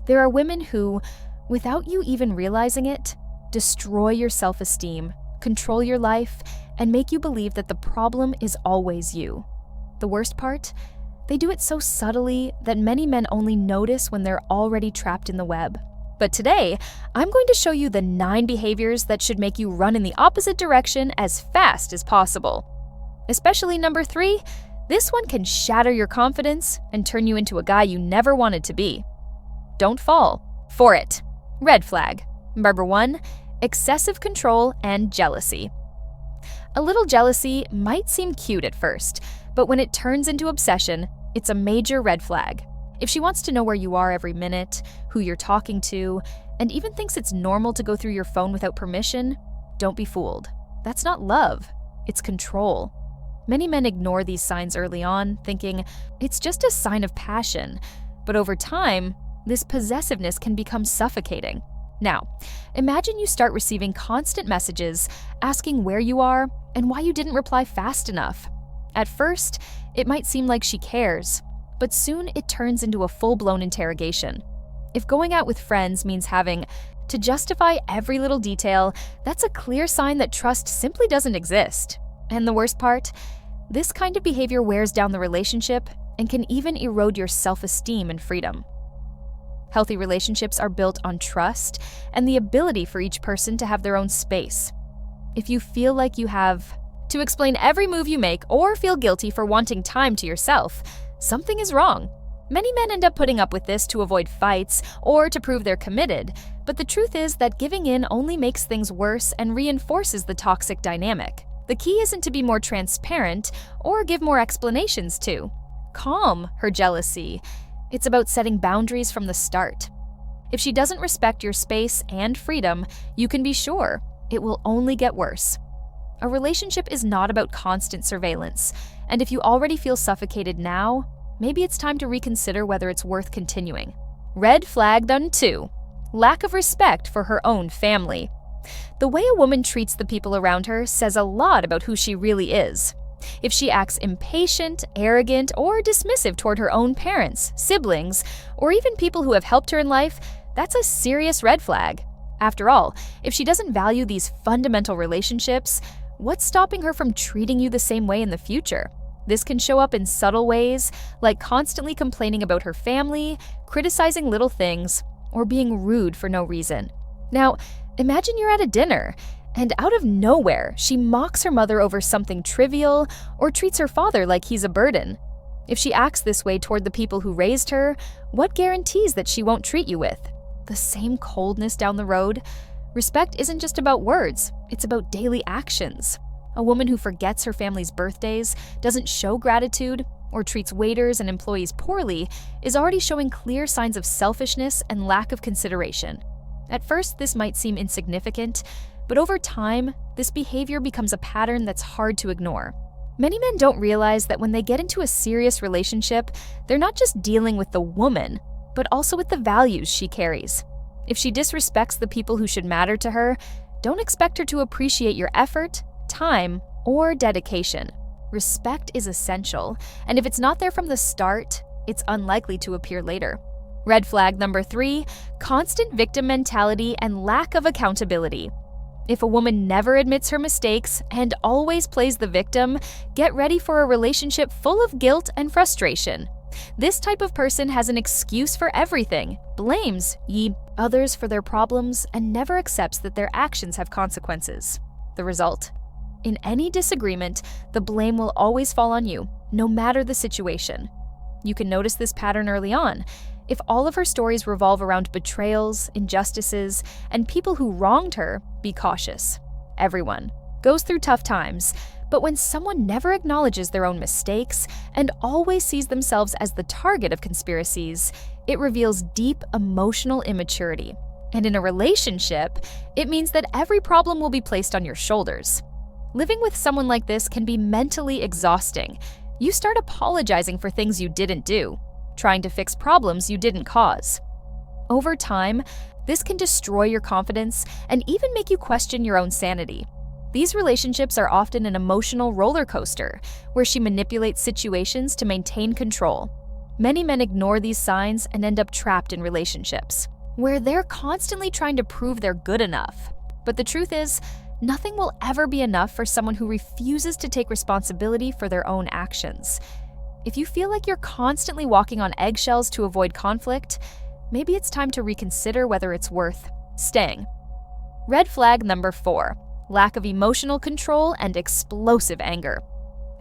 There are women who, without you even realizing it, destroy your self-esteem, control your life, and make you believe that the problem is always you. The worst part? They do it so subtly that many men only notice when they're already trapped in the web. But today, I'm going to show you the 9 behaviors that should make you run in the opposite direction as fast as possible. Especially number 3, this one can shatter your confidence and turn you into a guy you never wanted to be. Don't fall for it. Red flag. Number 1, excessive control and jealousy. A little jealousy might seem cute at first, but when it turns into obsession, it's a major red flag. If she wants to know where you are every minute, who you're talking to, and even thinks it's normal to go through your phone without permission, don't be fooled. That's not love, it's control. Many men ignore these signs early on, thinking it's just a sign of passion, but over time, this possessiveness can become suffocating. Now, imagine you start receiving constant messages asking where you are and why you didn't reply fast enough. At first, it might seem like she cares, but soon it turns into a full-blown interrogation. If going out with friends means having to justify every little detail, that's a clear sign that trust simply doesn't exist. And the worst part? This kind of behavior wears down the relationship and can even erode your self-esteem and freedom. Healthy relationships are built on trust and the ability for each person to have their own space. If you feel like you have to explain every move you make or feel guilty for wanting time to yourself, something is wrong. Many men end up putting up with this to avoid fights or to prove they're committed, but the truth is that giving in only makes things worse and reinforces the toxic dynamic. The key isn't to be more transparent or give more explanations to. Calm her jealousy. It's about setting boundaries from the start. If she doesn't respect your space and freedom, you can be sure it will only get worse. A relationship is not about constant surveillance, and if you already feel suffocated now, maybe it's time to reconsider whether it's worth continuing. Red flag number 2, lack of respect for her own family. The way a woman treats the people around her says a lot about who she really is. If she acts impatient, arrogant, or dismissive toward her own parents, siblings, or even people who have helped her in life, that's a serious red flag. After all, if she doesn't value these fundamental relationships, what's stopping her from treating you the same way in the future? This can show up in subtle ways, like constantly complaining about her family, criticizing little things, or being rude for no reason. Now, imagine you're at a dinner, and out of nowhere, she mocks her mother over something trivial or treats her father like he's a burden. If she acts this way toward the people who raised her, what guarantees that she won't treat you with the same coldness down the road? Respect isn't just about words, it's about daily actions. A woman who forgets her family's birthdays, doesn't show gratitude, or treats waiters and employees poorly is already showing clear signs of selfishness and lack of consideration. At first, this might seem insignificant, but over time, this behavior becomes a pattern that's hard to ignore. Many men don't realize that when they get into a serious relationship, they're not just dealing with the woman, but also with the values she carries. If she disrespects the people who should matter to her, don't expect her to appreciate your effort, time, or dedication. Respect is essential, and if it's not there from the start, it's unlikely to appear later. Red flag number 3, constant victim mentality and lack of accountability. If a woman never admits her mistakes and always plays the victim, get ready for a relationship full of guilt and frustration. This type of person has an excuse for everything, blames others for their problems, and never accepts that their actions have consequences. The result? In any disagreement, the blame will always fall on you, no matter the situation. You can notice this pattern early on. If all of her stories revolve around betrayals, injustices, and people who wronged her, be cautious. Everyone goes through tough times, but when someone never acknowledges their own mistakes and always sees themselves as the target of conspiracies, it reveals deep emotional immaturity. And in a relationship, it means that every problem will be placed on your shoulders. Living with someone like this can be mentally exhausting. You start apologizing for things you didn't do, trying to fix problems you didn't cause. Over time, this can destroy your confidence and even make you question your own sanity. These relationships are often an emotional roller coaster where she manipulates situations to maintain control. Many men ignore these signs and end up trapped in relationships, where they're constantly trying to prove they're good enough. But the truth is, nothing will ever be enough for someone who refuses to take responsibility for their own actions. If you feel like you're constantly walking on eggshells to avoid conflict, maybe it's time to reconsider whether it's worth staying. Red flag number 4, lack of emotional control and explosive anger.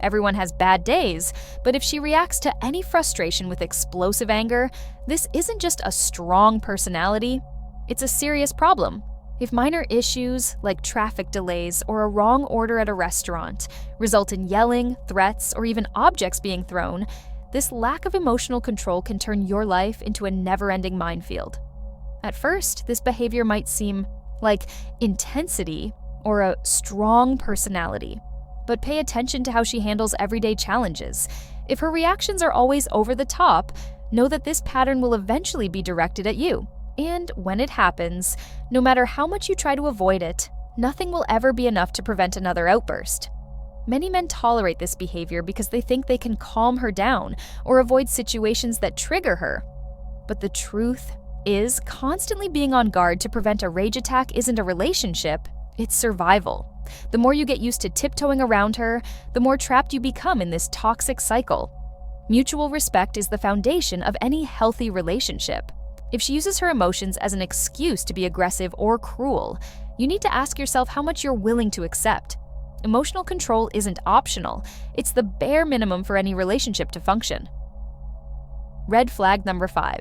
Everyone has bad days, but if she reacts to any frustration with explosive anger, this isn't just a strong personality, it's a serious problem. If minor issues, like traffic delays or a wrong order at a restaurant, result in yelling, threats, or even objects being thrown, this lack of emotional control can turn your life into a never-ending minefield. At first, this behavior might seem like intensity or a strong personality, but pay attention to how she handles everyday challenges. If her reactions are always over the top, know that this pattern will eventually be directed at you. And when it happens, no matter how much you try to avoid it, nothing will ever be enough to prevent another outburst. Many men tolerate this behavior because they think they can calm her down or avoid situations that trigger her. But the truth is, constantly being on guard to prevent a rage attack isn't a relationship, it's survival. The more you get used to tiptoeing around her, the more trapped you become in this toxic cycle. Mutual respect is the foundation of any healthy relationship. If she uses her emotions as an excuse to be aggressive or cruel, you need to ask yourself how much you're willing to accept. Emotional control isn't optional, it's the bare minimum for any relationship to function. Red flag number 5,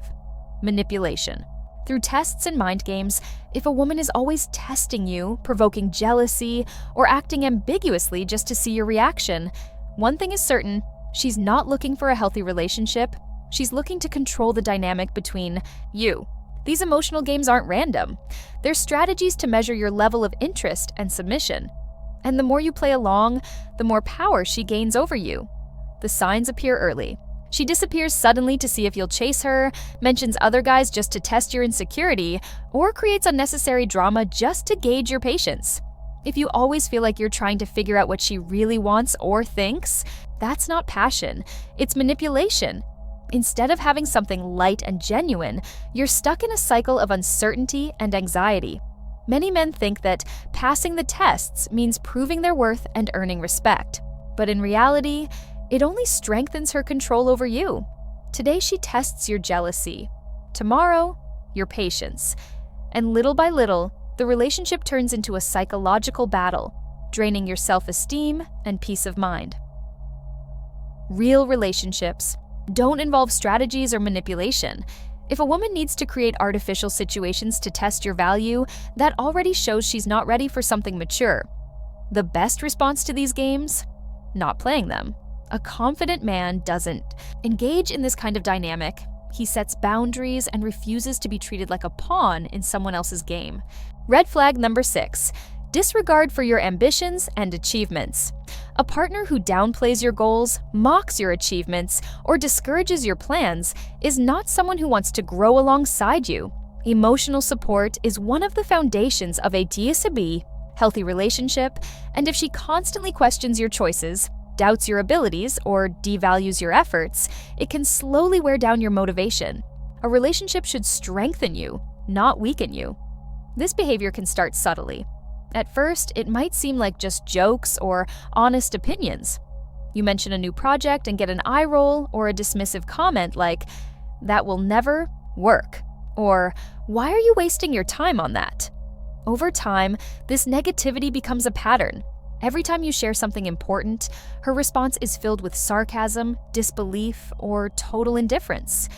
manipulation. Through tests and mind games, if a woman is always testing you, provoking jealousy, or acting ambiguously just to see your reaction, one thing is certain, she's not looking for a healthy relationship. She's looking to control the dynamic between you. These emotional games aren't random. They're strategies to measure your level of interest and submission. And the more you play along, the more power she gains over you. The signs appear early. She disappears suddenly to see if you'll chase her, mentions other guys just to test your insecurity, or creates unnecessary drama just to gauge your patience. If you always feel like you're trying to figure out what she really wants or thinks, that's not passion, it's manipulation. Instead of having something light and genuine, you're stuck in a cycle of uncertainty and anxiety. Many men think that passing the tests means proving their worth and earning respect. But in reality, it only strengthens her control over you. Today she tests your jealousy. Tomorrow, your patience. And little by little, the relationship turns into a psychological battle, draining your self-esteem and peace of mind. Real relationships don't involve strategies or manipulation. If a woman needs to create artificial situations to test your value, that already shows she's not ready for something mature. The best response to these games? Not playing them. A confident man doesn't engage in this kind of dynamic. He sets boundaries and refuses to be treated like a pawn in someone else's game. Red flag number 6, disregard for your ambitions and achievements. A partner who downplays your goals, mocks your achievements, or discourages your plans is not someone who wants to grow alongside you. Emotional support is one of the foundations of a DSB, healthy relationship, and if she constantly questions your choices, doubts your abilities, or devalues your efforts, it can slowly wear down your motivation. A relationship should strengthen you, not weaken you. This behavior can start subtly. At first, it might seem like just jokes or honest opinions. You mention a new project and get an eye roll or a dismissive comment like, "That will never work," or "Why are you wasting your time on that?" Over time, this negativity becomes a pattern. Every time you share something important, her response is filled with sarcasm, disbelief, or total indifference.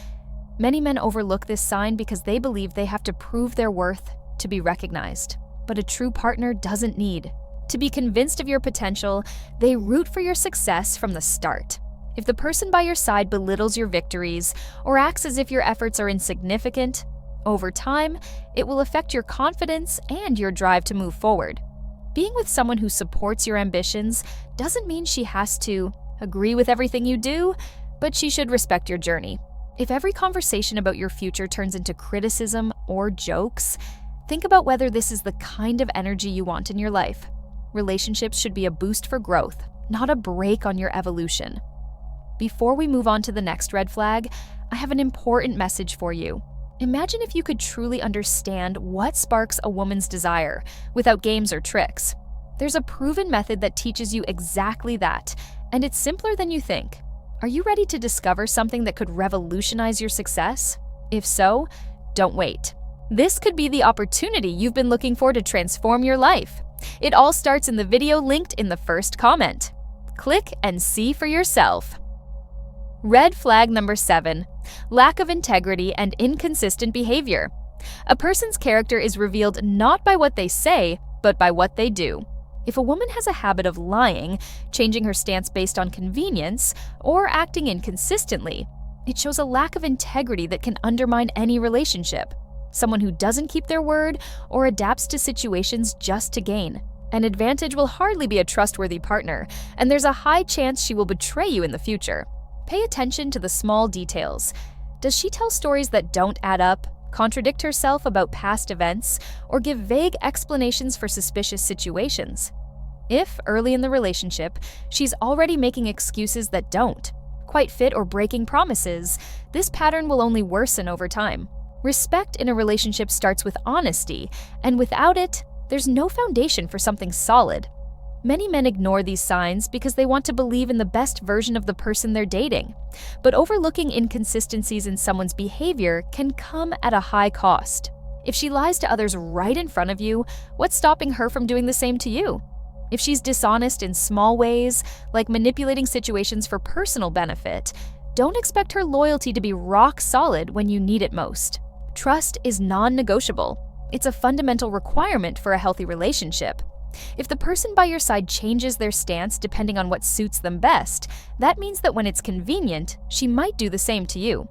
Many men overlook this sign because they believe they have to prove their worth to be recognized. But a true partner doesn't need to be convinced of your potential. They root for your success from the start. If the person by your side belittles your victories or acts as if your efforts are insignificant, over time, it will affect your confidence and your drive to move forward. Being with someone who supports your ambitions doesn't mean she has to agree with everything you do, but she should respect your journey. If every conversation about your future turns into criticism or jokes, think about whether this is the kind of energy you want in your life. Relationships should be a boost for growth, not a brake on your evolution. Before we move on to the next red flag, I have an important message for you. Imagine if you could truly understand what sparks a woman's desire without games or tricks. There's a proven method that teaches you exactly that, and it's simpler than you think. Are you ready to discover something that could revolutionize your success? If so, don't wait. This could be the opportunity you've been looking for to transform your life. It all starts in the video linked in the first comment. Click and see for yourself. Red flag number 7, lack of integrity and inconsistent behavior. A person's character is revealed not by what they say, but by what they do. If a woman has a habit of lying, changing her stance based on convenience, or acting inconsistently, it shows a lack of integrity that can undermine any relationship. Someone who doesn't keep their word or adapts to situations just to gain an advantage will hardly be a trustworthy partner, and there's a high chance she will betray you in the future. Pay attention to the small details. Does she tell stories that don't add up, contradict herself about past events, or give vague explanations for suspicious situations? If, early in the relationship, she's already making excuses that don't quite fit or breaking promises, this pattern will only worsen over time. Respect in a relationship starts with honesty, and without it, there's no foundation for something solid. Many men ignore these signs because they want to believe in the best version of the person they're dating. But overlooking inconsistencies in someone's behavior can come at a high cost. If she lies to others right in front of you, what's stopping her from doing the same to you? If she's dishonest in small ways, like manipulating situations for personal benefit, don't expect her loyalty to be rock solid when you need it most. Trust is non-negotiable. It's a fundamental requirement for a healthy relationship. If the person by your side changes their stance depending on what suits them best, that means that when it's convenient, she might do the same to you.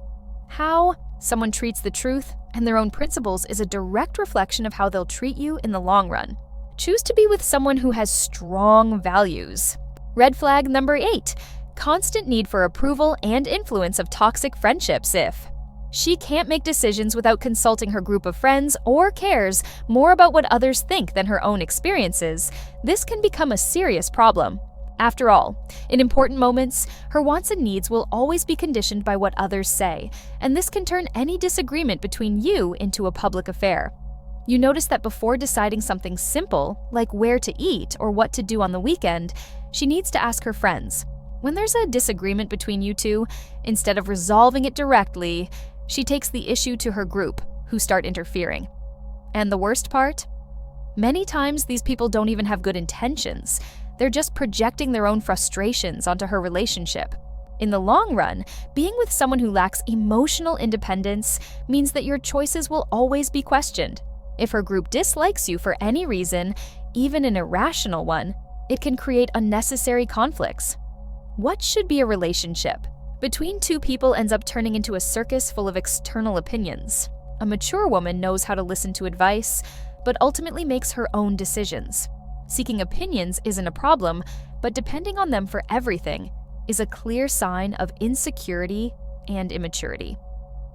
How someone treats the truth and their own principles is a direct reflection of how they'll treat you in the long run. Choose to be with someone who has strong values. Red flag number 8, constant need for approval and influence of toxic friendships. If she can't make decisions without consulting her group of friends or cares more about what others think than her own experiences, this can become a serious problem. After all, in important moments, her wants and needs will always be conditioned by what others say, and this can turn any disagreement between you into a public affair. You notice that before deciding something simple, like where to eat or what to do on the weekend, she needs to ask her friends. When there's a disagreement between you two, instead of resolving it directly, she takes the issue to her group, who start interfering. And the worst part? Many times these people don't even have good intentions. They're just projecting their own frustrations onto her relationship. In the long run, being with someone who lacks emotional independence means that your choices will always be questioned. If her group dislikes you for any reason, even an irrational one, it can create unnecessary conflicts. What should be a relationship? Between two people ends up turning into a circus full of external opinions. A mature woman knows how to listen to advice, but ultimately makes her own decisions. Seeking opinions isn't a problem, but depending on them for everything is a clear sign of insecurity and immaturity.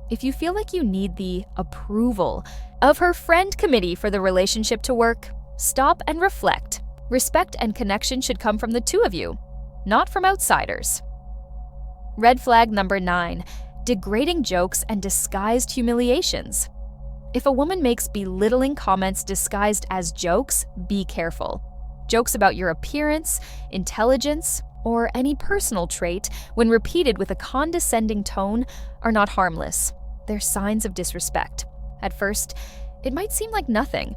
If you feel like you need the approval of her friend committee for the relationship to work, stop and reflect. Respect and connection should come from the two of you, not from outsiders. Red flag number 9, degrading jokes and disguised humiliations. If a woman makes belittling comments disguised as jokes, be careful. Jokes about your appearance, intelligence, or any personal trait, when repeated with a condescending tone, are not harmless. They're signs of disrespect. At first, it might seem like nothing,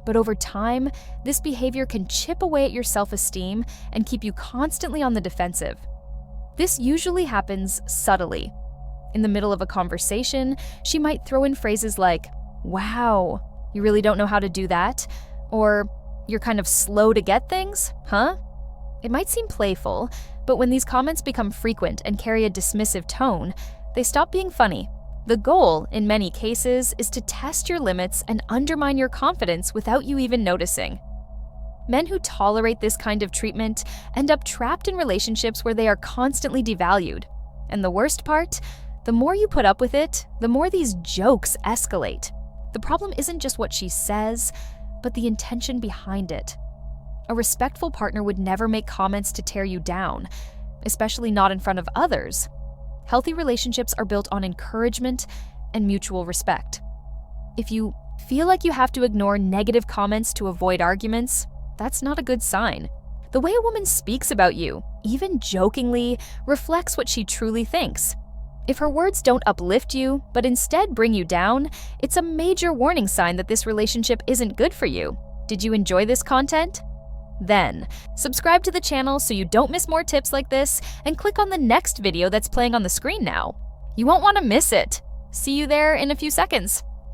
but over time, this behavior can chip away at your self-esteem and keep you constantly on the defensive. This usually happens subtly. In the middle of a conversation, she might throw in phrases like, "Wow, you really don't know how to do that?" Or, "You're kind of slow to get things, huh?" It might seem playful, but when these comments become frequent and carry a dismissive tone, they stop being funny. The goal, in many cases, is to test your limits and undermine your confidence without you even noticing. Men who tolerate this kind of treatment end up trapped in relationships where they are constantly devalued. And the worst part? The more you put up with it, the more these jokes escalate. The problem isn't just what she says, but the intention behind it. A respectful partner would never make comments to tear you down, especially not in front of others. Healthy relationships are built on encouragement and mutual respect. If you feel like you have to ignore negative comments to avoid arguments, that's not a good sign. The way a woman speaks about you, even jokingly, reflects what she truly thinks. If her words don't uplift you, but instead bring you down, it's a major warning sign that this relationship isn't good for you. Did you enjoy this content? Then, subscribe to the channel so you don't miss more tips like this, and click on the next video that's playing on the screen now. You won't want to miss it. See you there in a few seconds.